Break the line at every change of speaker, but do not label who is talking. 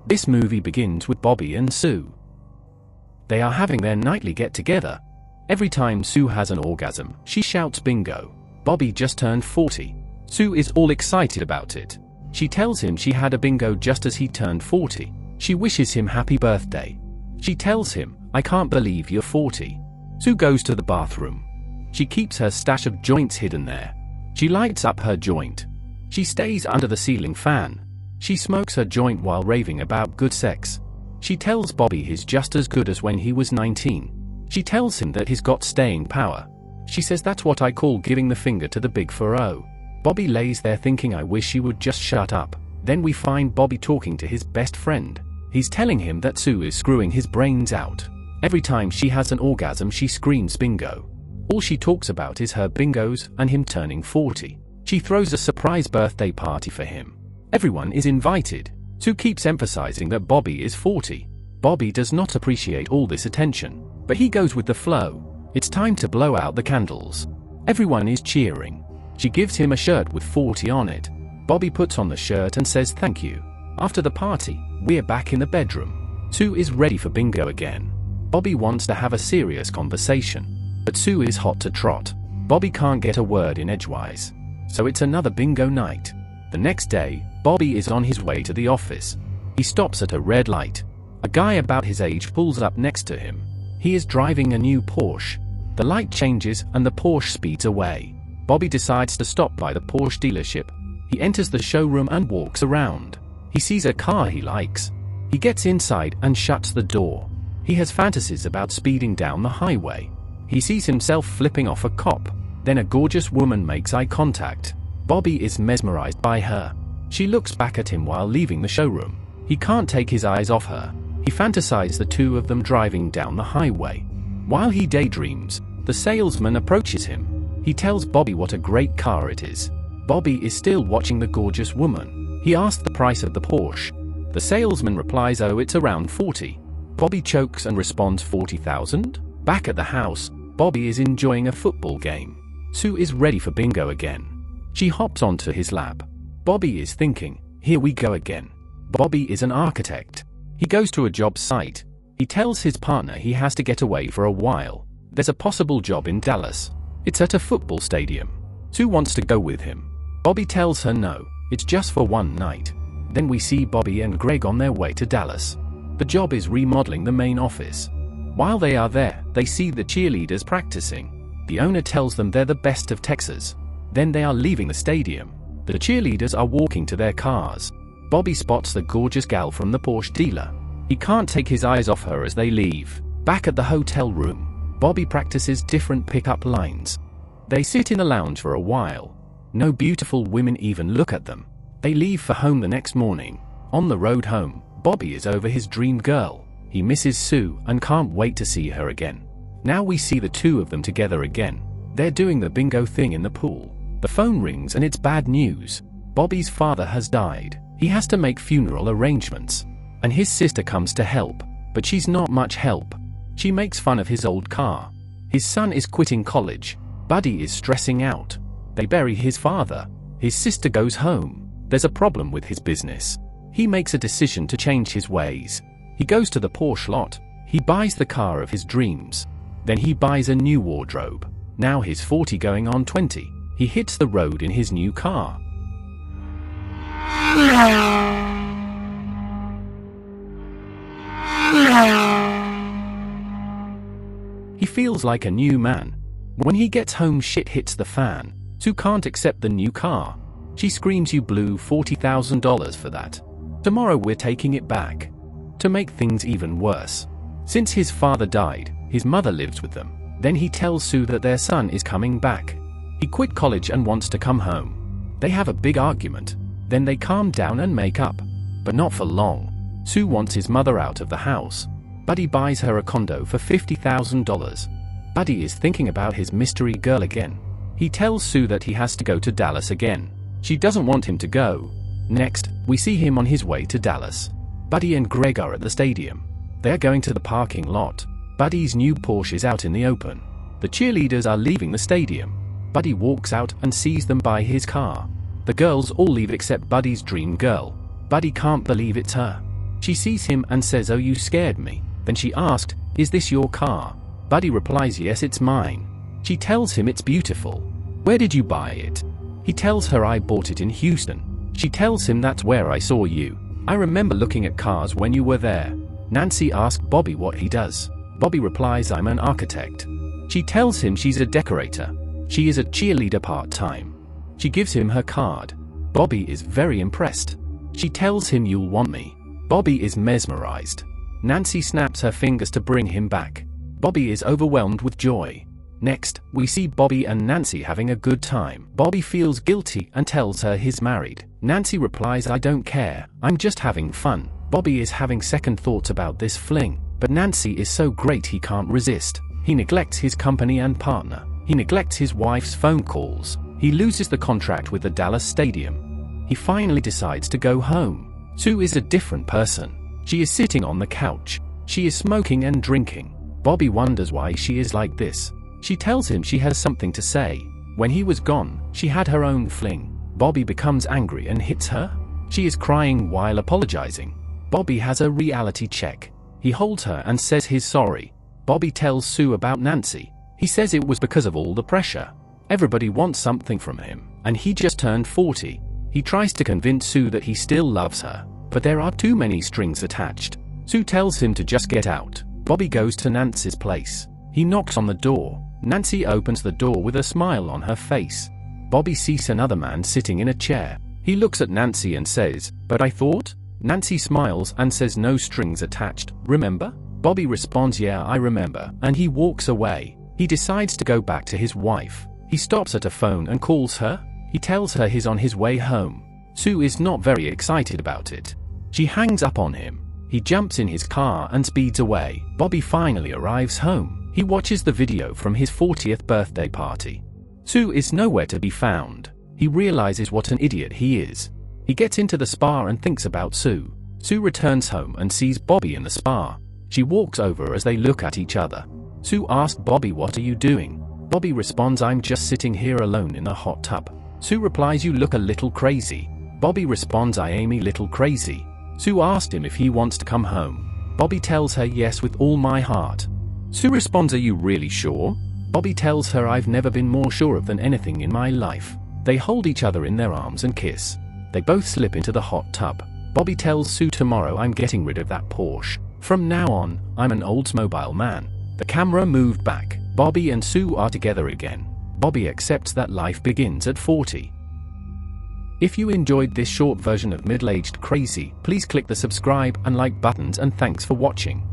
This movie begins with Bobby and Sue. They are having their nightly get-together. Every time Sue has an orgasm, she shouts bingo. Bobby just turned 40. Sue is all excited about it. She tells him she had a bingo just as he turned 40. She wishes him happy birthday. She tells him, "I can't believe you're 40. Sue goes to the bathroom. She keeps her stash of joints hidden there. She lights up her joint. She stays under the ceiling fan. She smokes her joint while raving about good sex. She tells Bobby he's just as good as when he was 19. She tells him that he's got staying power. She says that's what I call giving the finger to the big 4-0. Bobby lays there thinking, I wish she would just shut up. Then we find Bobby talking to his best friend. He's telling him that Sue is screwing his brains out. Every time she has an orgasm she screams bingo. All she talks about is her bingos and him turning 40. She throws a surprise birthday party for him. Everyone is invited. Sue keeps emphasizing that Bobby is 40. Bobby does not appreciate all this attention, but he goes with the flow. It's time to blow out the candles. Everyone is cheering. She gives him a shirt with 40 on it. Bobby puts on the shirt and says thank you. After the party, we're back in the bedroom. Sue is ready for bingo again. Bobby wants to have a serious conversation, but Sue is hot to trot. Bobby can't get a word in edgewise. So it's another bingo night. The next day, Bobby is on his way to the office. He stops at a red light. A guy about his age pulls up next to him. He is driving a new Porsche. The light changes and the Porsche speeds away. Bobby decides to stop by the Porsche dealership. He enters the showroom and walks around. He sees a car he likes. He gets inside and shuts the door. He has fantasies about speeding down the highway. He sees himself flipping off a cop. Then a gorgeous woman makes eye contact. Bobby is mesmerized by her. She looks back at him while leaving the showroom. He can't take his eyes off her. He fantasizes the two of them driving down the highway. While he daydreams, the salesman approaches him. He tells Bobby what a great car it is. Bobby is still watching the gorgeous woman. He asks the price of the Porsche. The salesman replies, oh, it's around 40. Bobby chokes and responds 40,000? Back at the house, Bobby is enjoying a football game. Sue is ready for bingo again. She hops onto his lap. Bobby is thinking, here we go again. Bobby is an architect. He goes to a job site. He tells his partner he has to get away for a while. There's a possible job in Dallas. It's at a football stadium. Sue wants to go with him. Bobby tells her no, it's just for one night. Then we see Bobby and Greg on their way to Dallas. The job is remodeling the main office. While they are there, they see the cheerleaders practicing. The owner tells them they're the best of Texas. Then they are leaving the stadium. The cheerleaders are walking to their cars. Bobby spots the gorgeous gal from the Porsche dealer. He can't take his eyes off her as they leave. Back at the hotel room, Bobby practices different pickup lines. They sit in the lounge for a while. No beautiful women even look at them. They leave for home the next morning. On the road home, Bobby is over his dream girl. He misses Sue and can't wait to see her again. Now we see the two of them together again. They're doing the bingo thing in the pool. The phone rings and it's bad news. Bobby's father has died. He has to make funeral arrangements. And his sister comes to help, but she's not much help. She makes fun of his old car. His son is quitting college. Buddy is stressing out. They bury his father. His sister goes home. There's a problem with his business. He makes a decision to change his ways. He goes to the Porsche lot. He buys the car of his dreams. Then he buys a new wardrobe. Now he's 40 going on 20. He hits the road in his new car. He feels like a new man. When he gets home, shit hits the fan. Sue can't accept the new car. She screams, you blew $40,000 for that. Tomorrow we're taking it back. To make things even worse, since his father died, his mother lives with them. Then he tells Sue that their son is coming back. He quit college and wants to come home. They have a big argument. Then they calm down and make up. But not for long. Sue wants his mother out of the house. Buddy buys her a condo for $50,000. Buddy is thinking about his mystery girl again. He tells Sue that he has to go to Dallas again. She doesn't want him to go. Next, we see him on his way to Dallas. Buddy and Greg are at the stadium. They're going to the parking lot. Buddy's new Porsche is out in the open. The cheerleaders are leaving the stadium. Buddy walks out and sees them by his car. The girls all leave except Buddy's dream girl. Buddy can't believe it's her. She sees him and says, "Oh, you scared me." Then she asked, "Is this your car?" Buddy replies, "Yes, it's mine." She tells him it's beautiful. "Where did you buy it?" He tells her, "I bought it in Houston." She tells him, "That's where I saw you. I remember looking at cars when you were there." Nancy asks Bobby what he does. Bobby replies, "I'm an architect." She tells him she's a decorator. She is a cheerleader part-time. She gives him her card. Bobby is very impressed. She tells him, "You'll want me." Bobby is mesmerized. Nancy snaps her fingers to bring him back. Bobby is overwhelmed with joy. Next, we see Bobby and Nancy having a good time. Bobby feels guilty and tells her he's married. Nancy replies, "I don't care, I'm just having fun." Bobby is having second thoughts about this fling, but Nancy is so great he can't resist. He neglects his company and partner. He neglects his wife's phone calls. He loses the contract with the Dallas Stadium. He finally decides to go home. Sue is a different person. She is sitting on the couch. She is smoking and drinking. Bobby wonders why she is like this. She tells him she has something to say. When he was gone, she had her own fling. Bobby becomes angry and hits her. She is crying while apologizing. Bobby has a reality check. He holds her and says he's sorry. Bobby tells Sue about Nancy. He says it was because of all the pressure. Everybody wants something from him, and he just turned 40. He tries to convince Sue that he still loves her, but there are too many strings attached. Sue tells him to just get out. Bobby goes to Nancy's place. He knocks on the door. Nancy opens the door with a smile on her face. Bobby sees another man sitting in a chair. He looks at Nancy and says, "But I thought?" Nancy smiles and says, "No strings attached, remember?" Bobby responds, "Yeah, I remember," and he walks away. He decides to go back to his wife. He stops at a phone and calls her. He tells her he's on his way home. Sue is not very excited about it. She hangs up on him. He jumps in his car and speeds away. Bobby finally arrives home. He watches the video from his 40th birthday party. Sue is nowhere to be found. He realizes what an idiot he is. He gets into the spa and thinks about Sue. Sue returns home and sees Bobby in the spa. She walks over as they look at each other. Sue asks Bobby, "What are you doing?" Bobby responds, "I'm just sitting here alone in a hot tub." Sue replies, "You look a little crazy." Bobby responds, "I am a little crazy." Sue asked him if he wants to come home. Bobby tells her, "Yes, with all my heart." Sue responds, "Are you really sure?" Bobby tells her, "I've never been more sure of than anything in my life." They hold each other in their arms and kiss. They both slip into the hot tub. Bobby tells Sue, "Tomorrow I'm getting rid of that Porsche. From now on, I'm an Oldsmobile man." The camera moved back. Bobby and Sue are together again. Bobby accepts that life begins at 40. If you enjoyed this short version of Middle-Aged Crazy, please click the subscribe and like buttons, and thanks for watching.